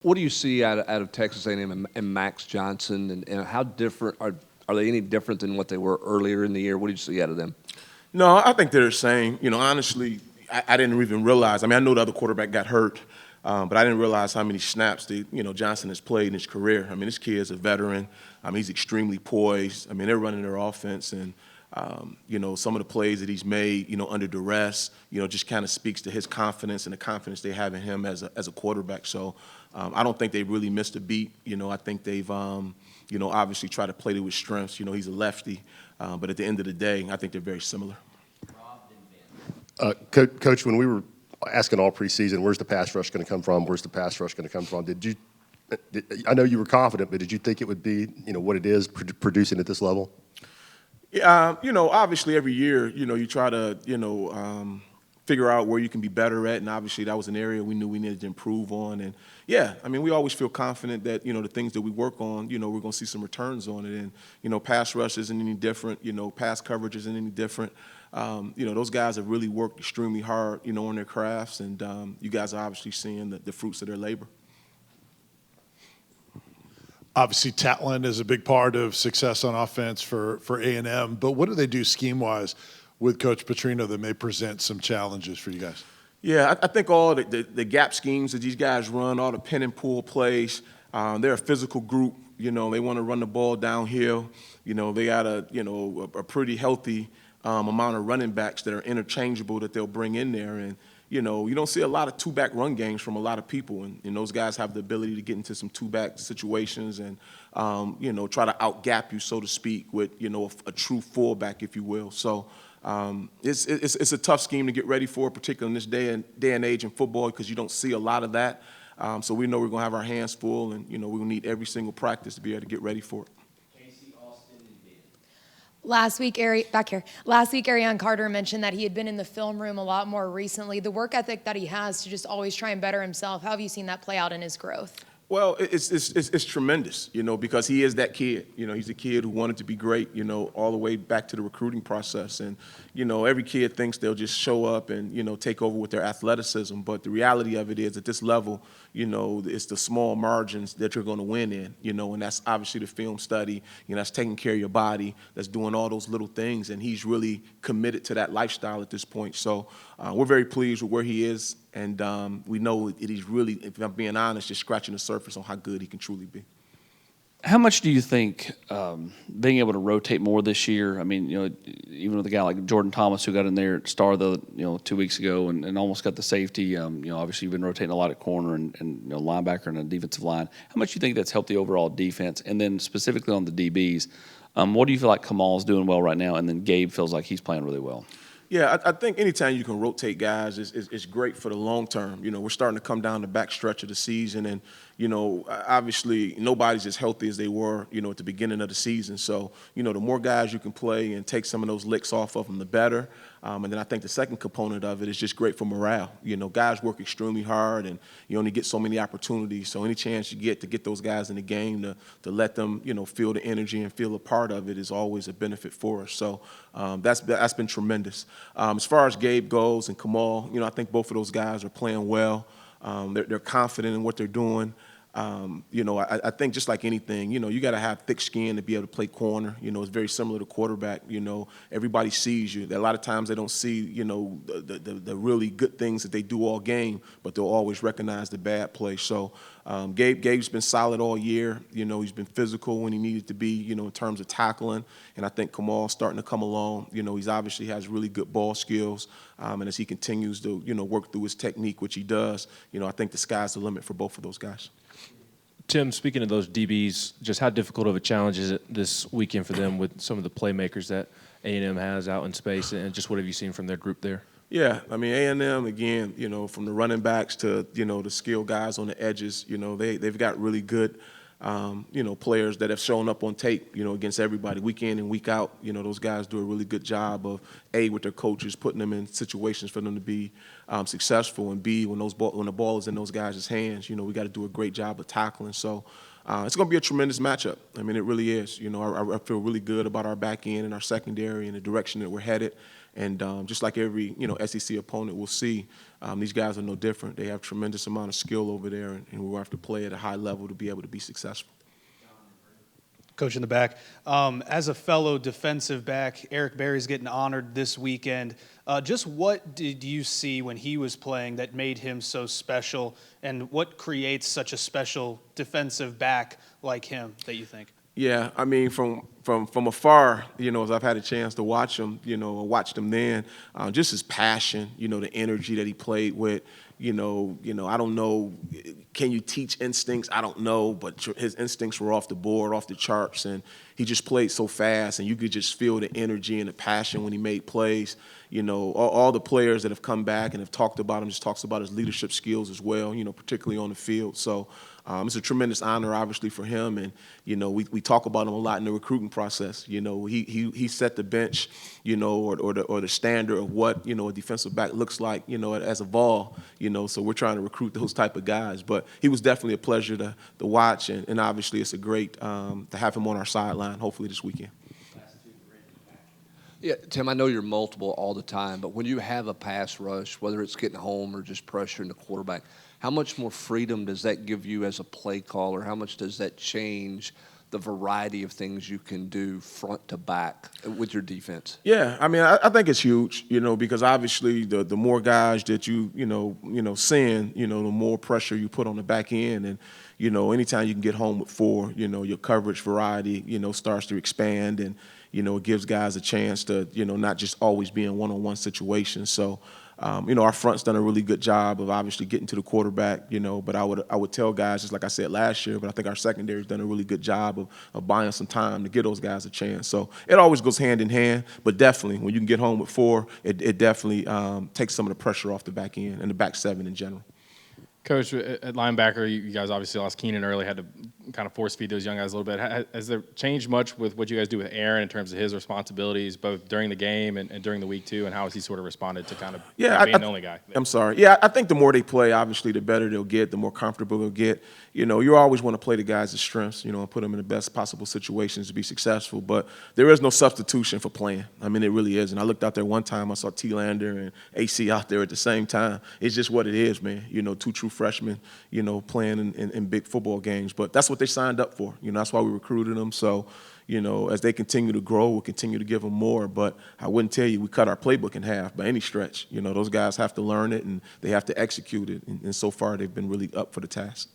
What do you see out of Texas A&M and Max Johnson, and how different are they any different than what they were earlier in the year? What do you see out of them? No, I think they're the same. Honestly, I didn't even realize. I mean, I know the other quarterback got hurt, but I didn't realize how many snaps Johnson has played in his career. I mean, this kid is a veteran. He's extremely poised. I mean, they're running their offense, and some of the plays that he's made, under duress, just kind of speaks to his confidence and the confidence they have in him as a quarterback. So I don't think they really missed a beat. I think they've, obviously tried to play to his strengths. He's a lefty, but at the end of the day, I think they're very similar. Coach, when we were asking all preseason, where's the pass rush going to come from? Where's the pass rush going to come from? I know you were confident, but did you think it would be, what it is producing at this level? Yeah, obviously every year, you try to, figure out where you can be better at, and obviously that was an area we knew we needed to improve on. And yeah, I mean, we always feel confident that the things that we work on, we're going to see some returns on it. And pass rush isn't any different. Pass coverage isn't any different. Those guys have really worked extremely hard, on their crafts, and you guys are obviously seeing the fruits of their labor. Obviously, talent is a big part of success on offense for A&M, but what do they do scheme-wise with Coach Petrino that may present some challenges for you guys? Yeah, I think all the gap schemes that these guys run, all the pin and pull plays, they're a physical group. They want to run the ball downhill. They got a pretty healthy amount of running backs that are interchangeable that they'll bring in there. And you don't see a lot of two-back run games from a lot of people, and those guys have the ability to get into some two-back situations and try to out-gap you, so to speak, with a true fullback, if you will. So it's a tough scheme to get ready for, particularly in this day and age in football, because you don't see a lot of that. So we know we're going to have our hands full, and we're going to need every single practice to be able to get ready for it. Last week, Arion Carter mentioned that he had been in the film room a lot more recently. The work ethic that he has to just always try and better himself, how have you seen that play out in his growth? Well, it's tremendous, because he is that kid. He's a kid who wanted to be great, all the way back to the recruiting process. And, every kid thinks they'll just show up and, take over with their athleticism. But the reality of it is at this level, it's the small margins that you're going to win in, and that's obviously the film study, that's taking care of your body, that's doing all those little things. And he's really committed to that lifestyle at this point. So we're very pleased with where he is. And we know that he's really, if I'm being honest, just scratching the surface on how good he can truly be. How much do you think being able to rotate more this year? I mean, even with a guy like Jordan Thomas who got in there at Star 2 weeks ago and almost got the safety. Obviously you've been rotating a lot at corner and linebacker and a defensive line. How much do you think that's helped the overall defense? And then specifically on the DBs, what do you feel like Kamal's doing well right now? And then Gabe feels like he's playing really well. Yeah, I think anytime you can rotate guys is great for the long term. We're starting to come down the back stretch of the season, and obviously nobody's as healthy as they were, at the beginning of the season. So, the more guys you can play and take some of those licks off of them, the better. And then I think the second component of it is just great for morale. Guys work extremely hard, and you only get so many opportunities. So any chance you get to get those guys in the game to let them, feel the energy and feel a part of it is always a benefit for us. So that's been tremendous. As far as Gabe goes and Kamal, I think both of those guys are playing well. They're confident in what they're doing. I think just like anything, you got to have thick skin to be able to play corner. It's very similar to quarterback. Everybody sees you. A lot of times they don't see, the really good things that they do all game, but they'll always recognize the bad play. So Gabe's been solid all year. He's been physical when he needed to be, in terms of tackling. And I think Kamal's starting to come along. He's obviously has really good ball skills. And as he continues to, work through his technique, which he does, I think the sky's the limit for both of those guys. Tim, speaking of those DBs, just how difficult of a challenge is it this weekend for them with some of the playmakers that A&M has out in space, and just what have you seen from their group there? Yeah, I mean, A&M, again, from the running backs to, the skill guys on the edges, they've got really good, players that have shown up on tape, against everybody week in and week out. Those guys do a really good job of, A, with their coaches, putting them in situations for them to be successful, and B, when the ball is in those guys' hands, we got to do a great job of tackling. So it's going to be a tremendous matchup. I mean, it really is. I feel really good about our back end and our secondary and the direction that we're headed. And just like every, SEC opponent will see, these guys are no different. They have tremendous amount of skill over there, and we have to play at a high level to be able to be successful. Coach in the back. As a fellow defensive back, Eric Berry's getting honored this weekend. Just what did you see when he was playing that made him so special, and what creates such a special defensive back like him that you think? Yeah, I mean, from afar, as I've had a chance to watch him, watched him then, just his passion, the energy that he played with, I don't know, can you teach instincts? I don't know, but his instincts were off the board, off the charts, and he just played so fast, and you could just feel the energy and the passion when he made plays. All the players that have come back and have talked about him just talks about his leadership skills as well, particularly on the field. So it's a tremendous honor, obviously, for him, and we talk about him a lot in the recruiting process. He set the bench, or the standard of what a defensive back looks like, as a Vol. So we're trying to recruit those type of guys. But he was definitely a pleasure to watch, and obviously it's a great to have him on our sideline. Hopefully this weekend. Yeah, Tim, I know you're multiple all the time, but when you have a pass rush, whether it's getting home or just pressuring the quarterback, how much more freedom does that give you as a play caller? How much does that change the variety of things you can do front to back with your defense? Yeah, I mean, I think it's huge, because obviously the more guys that you send, the more pressure you put on the back end, and anytime you can get home with 4, your coverage variety, starts to expand, and it gives guys a chance to not just always be in one-on-one situations. So. Our front's done a really good job of obviously getting to the quarterback, but I would tell guys, just like I said last year, but I think our secondary's done a really good job of buying some time to give those guys a chance. So it always goes hand in hand, but definitely when you can get home with 4, it definitely takes some of the pressure off the back end and the back 7 in general. Coach, at linebacker, you guys obviously lost Keenan early, had to kind of force feed those young guys a little bit. Has there changed much with what you guys do with Aaron in terms of his responsibilities, both during the game and during the week too, and how has he sort of responded to kind of being the only guy? I'm sorry. Yeah, I think the more they play, obviously, the better they'll get, the more comfortable they'll get. You always want to play the guys' strengths, and put them in the best possible situations to be successful. But there is no substitution for playing. I mean, it really is. And I looked out there one time, I saw T-Lander and AC out there at the same time. It's just what it is, man. 2 true freshmen, playing in big football games. But that's what they signed up for. That's why we recruited them. So, as they continue to grow, we'll continue to give them more. But I wouldn't tell you we cut our playbook in half by any stretch. Those guys have to learn it and they have to execute it. And so far, they've been really up for the task.